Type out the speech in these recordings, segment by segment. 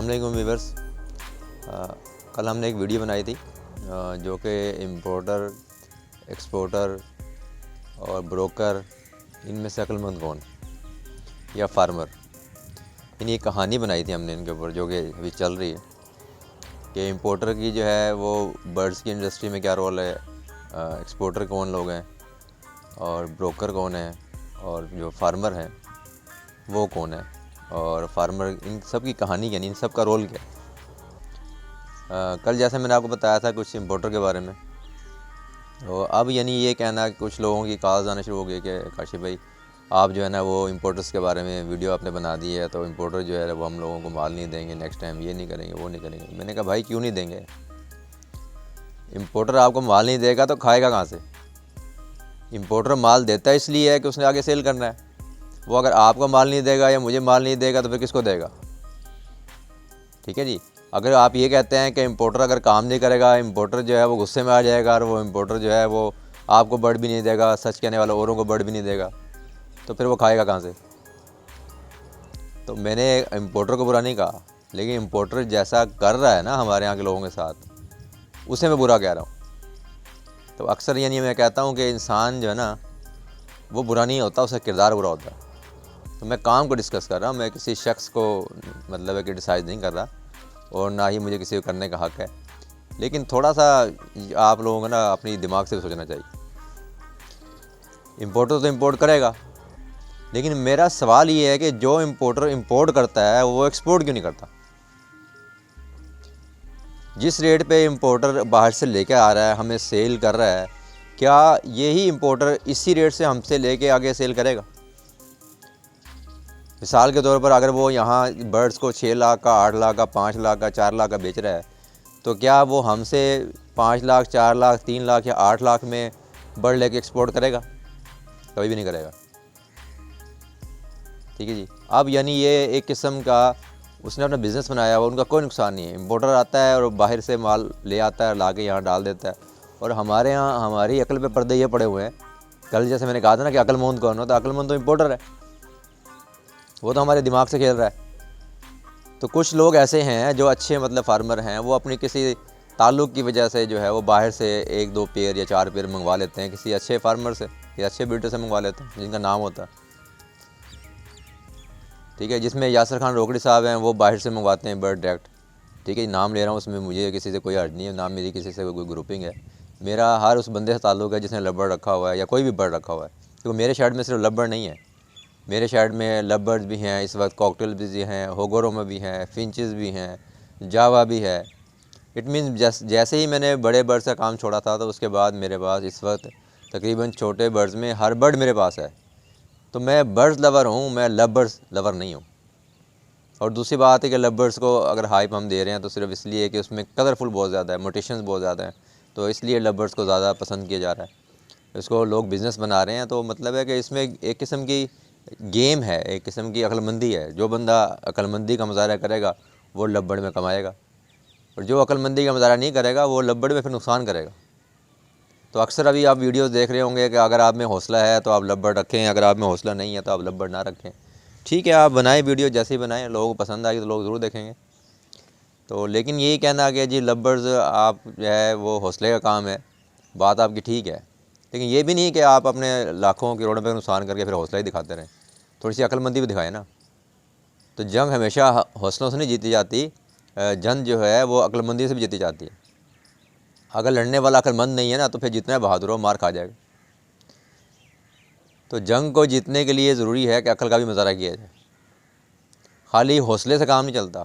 वालेकुम व्यूअर्स। कल हमने एक वीडियो बनाई थी जो कि इंपोर्टर, एक्सपोर्टर और ब्रोकर, इनमें से अक्लमंद कौन या फार्मर, इन एक कहानी बनाई थी हमने इनके ऊपर, जो कि अभी चल रही है कि इंपोर्टर की जो है वो बर्ड्स की इंडस्ट्री में क्या रोल है, एक्सपोर्टर कौन लोग हैं और ब्रोकर कौन है, और जो फार्मर हैं वो कौन है, और फार्मर, इन सब की कहानी क्या, इन सब का रोल क्या। कल जैसे मैंने आपको बताया था कुछ इंपोर्टर के बारे में, तो अब यानी ये कहना कि कुछ लोगों की कॉल्स आने शुरू हो गई कि काशिफ भाई आप जो है ना वो इंपोर्टर्स के बारे में वीडियो आपने बना दी है, तो इंपोर्टर जो है वो हम लोगों को माल नहीं देंगे, नेक्स्ट टाइम ये नहीं करेंगे, वो नहीं करेंगे। मैंने कहा भाई क्यों नहीं देंगे? इंपोर्टर आपको माल नहीं देगा तो खाएगा कहाँ से? इंपोर्टर माल देता है इसलिए है कि उसने आगे सेल करना है। वो अगर आपको माल नहीं देगा या मुझे माल नहीं देगा तो फिर किसको देगा? ठीक है जी। अगर आप ये कहते हैं कि इंपोर्टर अगर काम नहीं करेगा, इंपोर्टर जो है वो गुस्से में आ जाएगा और वो इंपोर्टर जो है वो आपको बर्ड भी नहीं देगा, सच कहने वाला औरों को बर्ड भी नहीं देगा, तो फिर वो खाएगा कहाँ से? तो मैंने इंपोर्टर को बुरा नहीं कहा, लेकिन इंपोर्टर जैसा कर रहा है ना हमारे यहाँ के लोगों के साथ, उसे मैं बुरा कह रहा हूँ। तो अक्सर यानी मैं कहता हूँ कि इंसान जो है ना वो बुरा नहीं होता, उसका किरदार बुरा होता है। तो मैं काम को डिस्कस कर रहा हूँ, मैं किसी शख्स को मतलब है क्रिटिसाइज़ नहीं कर रहा, और ना ही मुझे किसी को करने का हक है, लेकिन थोड़ा सा आप लोगों को ना अपनी दिमाग से सोचना चाहिए। इंपोर्टर तो इंपोर्ट करेगा, लेकिन मेरा सवाल ये है कि जो इंपोर्टर इंपोर्ट करता है वो एक्सपोर्ट क्यों नहीं करता? जिस रेट पे इंपोर्टर बाहर से लेके आ रहा है, हमें सेल कर रहा है, क्या यही इंपोर्टर इसी रेट से हमसे लेके आगे सेल करेगा? मिसाल के तौर पर अगर वो यहाँ बर्ड्स को 6 लाख का, 8 लाख का, 5 लाख का, 4 लाख का बेच रहा है, तो क्या वो हमसे 5 लाख, 4 लाख, 3 लाख या 8 लाख में बर्ड लेके एक्सपोर्ट करेगा? कभी भी नहीं करेगा। ठीक है जी। अब यानी ये एक किस्म का उसने अपना बिज़नेस बनाया हुआ, उनका कोई नुकसान नहीं है। इंपोर्टर आता है और बाहर से माल ले आता है, ला के यहाँ डाल देता है, और हमारे यहाँ हमारी अकल पे पर्दे ये पड़े हुए हैं। कल जैसे मैंने कहा था ना कि अक्लमंद कौन हो, तो अक्लमंद तो इंपोर्टर है, वो तो हमारे दिमाग से खेल रहा है। तो कुछ लोग ऐसे हैं जो अच्छे मतलब फार्मर हैं, वो अपनी किसी ताल्लुक़ की वजह से जो है वो बाहर से 1-2 पेयर या 4 पेयर मंगवा लेते हैं, किसी अच्छे फार्मर से या अच्छे ब्रीडर से मंगवा लेते हैं जिनका नाम होता है। ठीक है, जिसमें यासर खान रोकड़ी साहब हैं, वो बाहर से मंगवाते हैं बर्ड डायरेक्ट। ठीक है, नाम ले रहा हूँ, उसमें मुझे किसी से कोई हर्ज नहीं है, नाम मेरी किसी से कोई ग्रुपिंग है। मेरा हर उस बंदे से ताल्लुक़ है जिसने लव बर्ड रखा हुआ है या कोई भी बर्ड रखा हुआ है। क्योंकि मेरे शर्ट में सिर्फ लव बर्ड नहीं है, मेरे शर्ट में लव बर्ड्स भी हैं, इस वक्त कॉकटेल भी हैं, होगोरोमा भी हैं, फिंचेस भी हैं, जावा भी है। इट मीन जैसे ही मैंने बड़े बर्ड्स का काम छोड़ा था, तो उसके बाद मेरे पास इस वक्त तकरीबन छोटे बर्ड्स में हर बर्ड मेरे पास है। तो मैं बर्ड्स लवर हूँ, मैं लव बर्ड्स लवर नहीं हूँ। और दूसरी बात है कि लव बर्ड्स को अगर हाइप हम दे रहे हैं तो सिर्फ इसलिए कि उसमें कलरफुल बहुत ज़्यादा है, मोटेशंस बहुत ज़्यादा हैं, तो इसलिए लव बर्ड्स को ज़्यादा पसंद किया जा रहा है। इसको लोग बिज़नेस बना रहे हैं, तो मतलब है कि इसमें एक किस्म की गेम है, एक किस्म की अक्लमंदी है। जो बंदा अक्लमंदी का मुजाहरा करेगा वो लव बर्ड में कमाएगा, और जो अक्लमंदी का मुजाहरा नहीं करेगा वो लव बर्ड में फिर नुकसान करेगा। तो अक्सर अभी आप वीडियोस देख रहे होंगे कि अगर आप में हौसला है तो आप लव बर्ड रखें, अगर आप में हौसला नहीं है तो आप लव बर्ड ना रखें। ठीक है, आप बनाएं वीडियो, जैसे ही बनाएं, लोगों को पसंद आएगी तो लोग ज़रूर देखेंगे। तो लेकिन यही कहना कि जी लव बर्ड्स आप जो है वो हौसले का काम है, बात आपकी ठीक है, लेकिन ये भी नहीं कि आप अपने लाखों करोड़ों पे नुकसान करके फिर हौसला ही दिखाते रहें। थोड़ी सी अक्लमंदी भी दिखाएं ना। तो जंग हमेशा हौसलों से नहीं जीती जाती, जंग जो है वो अक्लमंदी से भी जीती जाती है। अगर लड़ने वाला अक्लमंद नहीं है ना तो फिर जितना है बहादुर हो, मार खा जाएगा। तो जंग को जीतने के लिए ज़रूरी है कि अक्ल का भी मुजाहरा किया जाए। खाली हौसले से काम नहीं चलता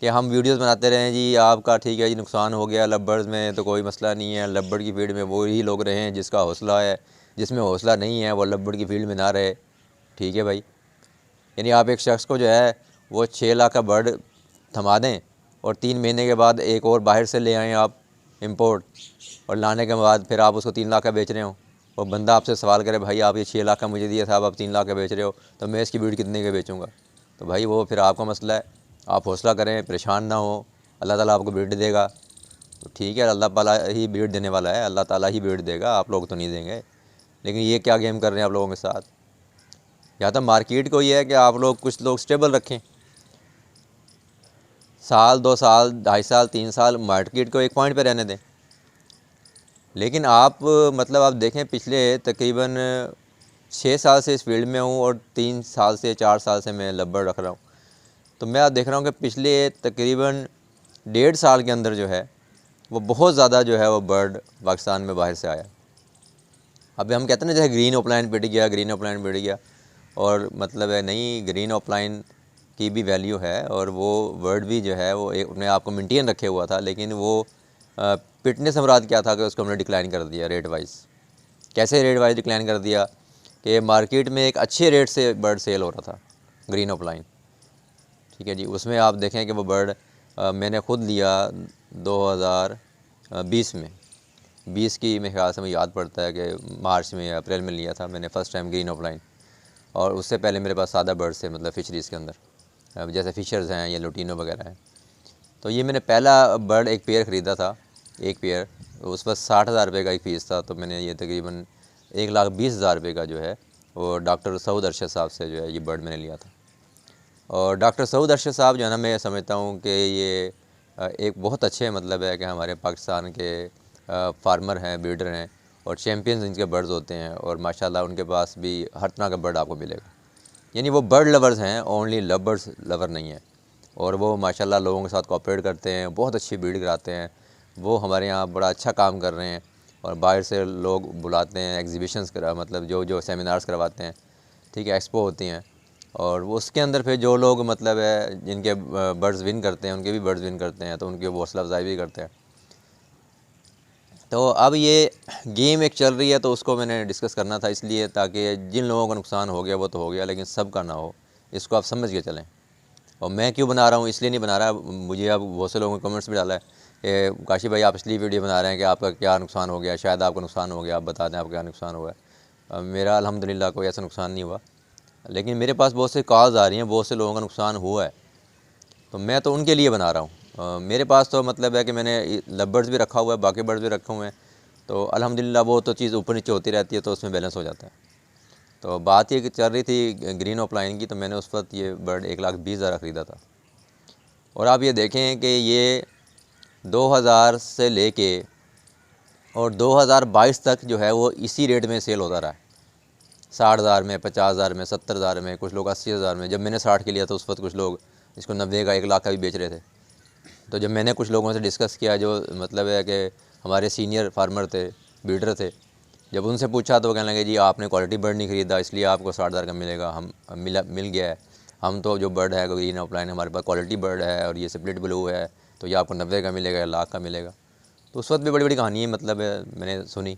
कि हम वीडियोस बनाते रहें, जी आपका ठीक है जी नुकसान हो गया लव बर्ड्स में तो कोई मसला नहीं है, लव बर्ड की फील्ड में वो ही लोग रहें जिसका हौसला है, जिसमें हौसला नहीं है वो लव बर्ड की फील्ड में ना रहे। ठीक है भाई, यानी आप एक शख्स को जो है वो 6 लाख का बर्ड थमा दें और 3 महीने के बाद एक और बाहर से ले आएँ आप इंपोर्ट, और लाने के बाद फिर आप उसको 3 लाख का बेच रहे हो, और बंदा आपसे सवाल करे भाई आप ये 6 लाख का मुझे दिया था, अब आप 3 लाख का बेच रहे हो, तो मैं इसकी ब्रीड कितने का बेचूँगा? तो भाई वो फिर आपका मसला है, आप हौसला करें, परेशान ना हो, अल्लाह ताला आपको ब्रीड देगा। तो ठीक है, अल्लाह ताला ही ब्रीड देने वाला है, अल्लाह ताला ही ब्रीड देगा, आप लोग तो नहीं देंगे। लेकिन ये क्या गेम कर रहे हैं आप लोगों के साथ? या तो मार्केट को ये है कि आप लोग कुछ लोग स्टेबल रखें, साल 2 साल 2.5 साल 3 साल मार्केट को एक पॉइंट पे रहने दें। लेकिन आप मतलब आप देखें पिछले तकरीबन 6 साल से इस फील्ड में हूँ और 3 साल से 4 साल से मैं लब्बड़ रख रहा हूँ। तो मैं आप देख रहा हूँ कि पिछले तकरीबन 1.5 साल के अंदर जो है वो बहुत ज़्यादा जो है वो बर्ड पाकिस्तान में बाहर से आया। अभी हम कहते हैं ना जैसे ग्रीन ओपलाइन पिट गया, ग्रीन ओपलाइन पिट गया, और मतलब है नहीं, ग्रीन ओपलाइन की भी वैल्यू है और वो बर्ड भी जो है वो एक अपने आप को मेंटेन रखे हुआ था। लेकिन वो पिटने से मुराद क्या था कि उसको हमने डिक्लाइन कर दिया रेट वाइज। कैसे रेट वाइज डिक्लाइन कर दिया कि मार्केट में एक अच्छे रेट से बर्ड सेल हो रहा था ग्रीन ओपलाइन, ठीक है जी। उसमें आप देखें कि वो बर्ड मैंने ख़ुद लिया 2020 में, 20 की मेरे ख्याल से मुझे याद पड़ता है कि मार्च में या अप्रैल में लिया था मैंने फ़र्स्ट टाइम ग्रीन ऑफलाइन। और उससे पहले मेरे पास सादा बर्ड्स थे, मतलब फ़िशरीज़ के अंदर जैसे फ़िशर्स हैं या लुटीनो वगैरह हैं। तो ये मैंने पहला बर्ड एक पेयर ख़रीदा था, एक पेयर, उस पर 60,000 रुपये का एक फ़ीस था। तो मैंने ये तकरीबन 1,20,000 रुपये का जो है वो डॉक्टर सऊद अरशद साहब से जो है ये बर्ड मैंने लिया था। और डॉक्टर सऊद अरशद साहब जो है ना, मैं समझता हूँ कि ये एक बहुत अच्छे मतलब है कि हमारे पाकिस्तान के फार्मर हैं, ब्रीडर हैं और चैम्पियंस इनके बर्ड्स होते हैं। और माशाल्लाह उनके पास भी हर तरह का बर्ड आपको मिलेगा। यानी वो बर्ड लवर्स हैं, ओनली लवर्स लवर नहीं है। और वो माशाल्लाह लोगों के साथ कोऑपरेट करते हैं, बहुत अच्छी ब्रीड कराते हैं। वो हमारे यहाँ बड़ा अच्छा काम कर रहे हैं और बाहर से लोग बुलाते हैं, एग्जीबिशंस करा मतलब जो सेमिनार्स करवाते हैं, ठीक है, एक्सपो होती हैं। और वो उसके अंदर फिर जो लोग मतलब है जिनके बर्ड्स विन करते हैं उनके भी बर्ड्स विन करते हैं, तो उनकी हौसला अफजाई भी करते हैं। तो अब ये गेम एक चल रही है तो उसको मैंने डिस्कस करना था, इसलिए ताकि जिन लोगों का नुकसान हो गया वो तो हो गया, लेकिन सब का ना हो, इसको आप समझ के चलें। और मैं क्यों बना रहा हूँ, इसलिए नहीं बना रहा। मुझे अब बहुत से लोगों ने कमेंट्स भी डाला है कि काशी भाई आप इसलिए वीडियो बना रहे हैं कि आपका क्या नुकसान हो गया, शायद आपका नुकसान हो गया, आप बता दें आपका क्या नुकसान हुआ है। मेरा अल्हम्दुलिल्लाह कोई ऐसा नुकसान नहीं हुआ, लेकिन मेरे पास बहुत से कॉल्स आ रही हैं, बहुत से लोगों का नुकसान हुआ है, तो मैं तो उनके लिए बना रहा हूँ। मेरे पास तो मतलब है कि मैंने लव भी रखा हुआ है, बाकी बर्ड्स भी रखे हुए हैं, तो अल्हम्दुलिल्लाह वो तो चीज़ ऊपर नीचे होती रहती है, तो उसमें बैलेंस हो जाता है। तो बात ये चल रही थी ग्रीन ऑफलाइन की, तो मैंने उस वक्त ये बर्ड 1,20,000 ख़रीदा था। और आप ये देखें कि ये 2000 से लेके और 2022 तक जो है वो इसी रेट में सेल होता रहा है, 60,000 में, 50,000 में, 70,000 में, कुछ लोग 80,000 में। जब मैंने 60 के लिया था उस वक्त कुछ लोग इसको 90 का, 1 लाख का भी बेच रहे थे। तो जब मैंने कुछ लोगों से डिस्कस किया जो मतलब है कि हमारे सीनियर फार्मर थे, ब्रीडर थे, जब उनसे पूछा तो वो कहने लगे जी आपने क्वालिटी बर्ड नहीं ख़रीदा इसलिए आपको 60,000 का मिलेगा, हम मिल गया है। हम तो जो बर्ड है ग्रीन ऑफलाइन हमारे पास क्वालिटी बर्ड है और ये स्प्लिट ब्लू है, तो ये आपको 90 का मिलेगा या लाख का मिलेगा। तो उस वक्त भी बड़ी बड़ी कहानी है मतलब मैंने सुनी।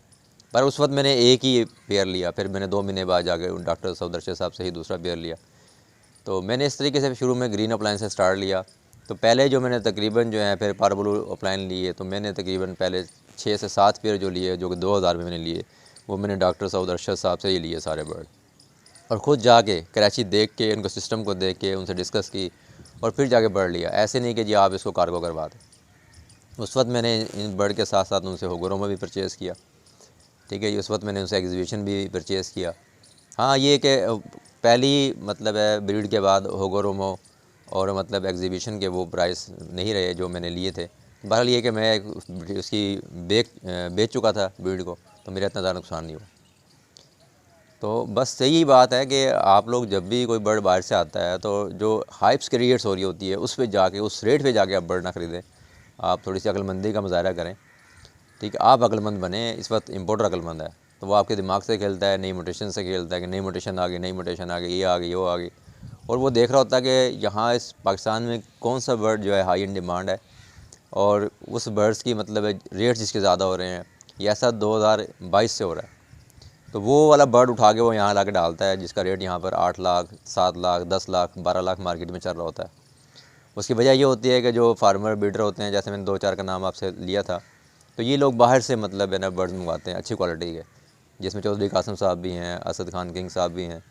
पर उस वक्त मैंने एक ही पेयर लिया, फिर मैंने 2 महीने बाद जाके डॉक्टर सऊद अरशद साहब से ही दूसरा पेयर लिया। तो मैंने इस तरीके से शुरू में ग्रीन अप्लायंस से स्टार्ट लिया। तो पहले जो मैंने तकरीबन जो है फिर पारब्लू अप्लायन लिए, तो मैंने तकरीबन पहले 6 से 7 पेयर जो लिए, जो कि 2000 में मैंने लिए, वो मैंने डॉक्टर सऊद अरशद साहब से ही लिए सारे बर्ड। और ख़ुद जाके कराची देख के उनको सिस्टम को देख के उनसे डिस्कस की और फिर जाके बर्ड लिया। ऐसे नहीं कि जी आप इसको कार्गो करवा दें। उस वक्त मैंने इन बर्ड के साथ साथ उनसे होगरोमा भी परचेज़ किया, ठीक है। उस वक्त मैंने उनसे एग्जीबिशन भी परचेज़ किया। हाँ, ये कि पहली मतलब है ब्रीड के बाद होगरोमो और मतलब एग्जीबिशन के वो प्राइस नहीं रहे जो मैंने लिए थे। बहरहाल ये कि मैं उसकी बेच चुका था ब्रीड को, तो मेरा इतना ज़्यादा नुकसान नहीं हुआ। तो बस यही बात है कि आप लोग जब भी कोई बर्ड बाहर से आता है तो जो हाइप्स क्रिएट्स हो रही होती है उस पे जाके, उस रेट पे जाके आप बर्ड ना ख़रीदें। आप थोड़ी सी अक्लमंदी का मुजाहरा करें, ठीक है। आप अक्लमंद बने, इस वक्त इम्पोर्टर अक्लमंद है, तो वो आपके दिमाग से खेलता है, नई मोटेशन से खेलता है कि नई मोटेशन आ गई, नई मोटेशन आ गई, ये आ गई, वो आ गई। और वो देख रहा होता है कि यहाँ इस पाकिस्तान में कौन सा बर्ड जो है हाई इन डिमांड है और उस बर्ड्स की मतलब रेट जिसके ज़्यादा हो रहे हैं। ये ऐसा 2022 से हो रहा है। तो वो वाला बर्ड उठा के वो यहाँ ला के डालता है जिसका रेट यहाँ पर 8 लाख, 7 लाख, 10 लाख, 12 लाख मार्केट में चल रहा होता है। उसकी वजह ये होती है कि जो फार्मर ब्रीडर होते हैं, जैसे मैंने 2-4 का नाम आपसे लिया था, तो ये लोग बाहर से मतलब है ना बर्ड्स मंगवाते हैं अच्छी क्वालिटी के, जिसमें चौधरी कासिम साहब भी हैं, असद खान किंग साहब भी हैं।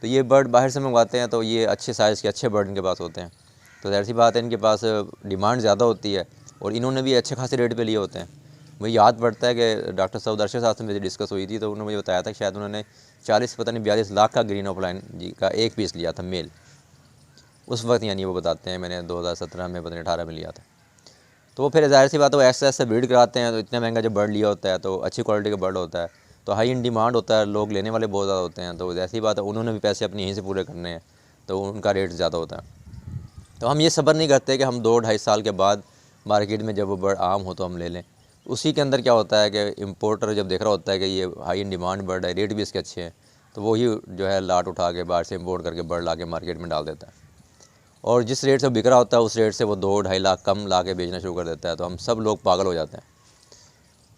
तो ये बर्ड बाहर से मंगवाते हैं, तो ये अच्छे साइज़ के अच्छे बर्ड इनके पास होते हैं। तो ज़ाहिर सी बात है इनके पास डिमांड ज़्यादा होती है और इन्होंने भी अच्छे खासे रेट पे लिए होते हैं। मुझे याद पड़ता है कि डॉक्टर सऊद अरशद साहब से मेरी डिस्कस हुई थी, तो उन्होंने मुझे बताया था कि शायद उन्होंने 40 पता नहीं 42 लाख का ग्रीन ऑफलाइन जी का एक पीस लिया था मेल। उस वक्त यानी वो बताते हैं मैंने 2017 में पता नहीं 18 में लिया था। तो वो फिर ज़ाहिर सी बात है वो ऐसे ऐसे ब्रीड कराते हैं, तो इतना महंगा जब बर्ड लिया होता है तो अच्छी क्वालिटी का बर्ड होता है, तो हाई इन डिमांड होता है, लोग लेने वाले बहुत ज़्यादा होते हैं, तो ऐसी बात है उन्होंने भी पैसे अपनी यहीं से पूरे करने हैं, तो उनका रेट ज़्यादा होता है। तो हम ये सब्र नहीं करते कि हम 2-2.5 साल के बाद मार्केट में जब वो बर्ड आम हो तो हम ले लें। उसी के अंदर क्या होता है कि इम्पोर्टर जब देख रहा होता है कि ये हाई इन डिमांड बर्ड है, रेट भी इसके अच्छे हैं, तो वही जो है लाट उठा के बाहर से इम्पोर्ट करके बर्ड ला के मार्केट में डाल देता है, और जिस रेट से बिक रहा होता है उस रेट से वो 2-2.5 लाख कम ला के बेचना शुरू कर देता है। तो हम सब लोग पागल हो जाते हैं,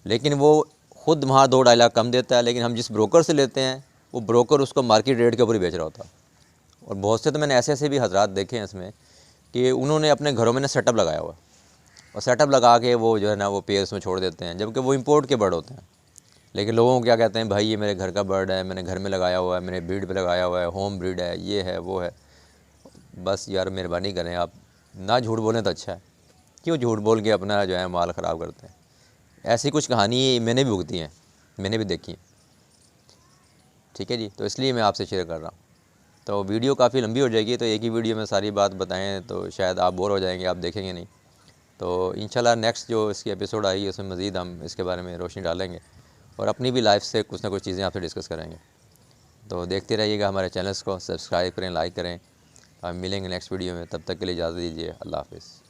लेकिन वो खुद वहाँ 2-2.5 लाख कम देता है, लेकिन हम जिस ब्रोकर से लेते हैं वो ब्रोकर उसको मार्केट रेट के ऊपर ही बेच रहा होता है। और बहुत से तो मैंने ऐसे ऐसे भी हजरात देखे हैं इसमें कि उन्होंने अपने घरों में ना सेटअप लगाया हुआ, और सेटअप लगा के वो जो है ना वो पेयर्स में छोड़ देते हैं, जबकि वो इंपोर्ट के बर्ड होते हैं। लेकिन लोगों को क्या कहते हैं, भाई ये मेरे घर का बर्ड है, मैंने घर में लगाया हुआ है, मैंने ब्रीड पे लगाया हुआ है, होम ब्रीड है, ये है वो है। बस यार मेहरबानी करें, आप ना झूठ बोलें तो अच्छा है, क्यों झूठ बोल के अपना जो है माल ख़राब करते हैं। ऐसी कुछ कहानी मैंने भी भुगती हैं, मैंने भी देखी है, ठीक है जी। तो इसलिए मैं आपसे शेयर कर रहा हूँ। तो वीडियो काफ़ी लंबी हो जाएगी, तो एक ही वीडियो में सारी बात बताएं तो शायद आप बोर हो जाएंगे, आप देखेंगे नहीं। तो इंशाल्लाह नेक्स्ट जो इसकी एपिसोड आई उसमें मज़ीद हम इसके बारे में रोशनी डालेंगे और अपनी भी लाइफ से कुछ ना कुछ चीज़ें आपसे डिस्कस करेंगे। तो देखते रहिएगा हमारे चैनल्स को, सब्सक्राइब करें, लाइक करें। हम मिलेंगे नेक्स्ट वीडियो में, तब तक के लिए इजाज़त दीजिए। अल्लाह हाफ़िज़।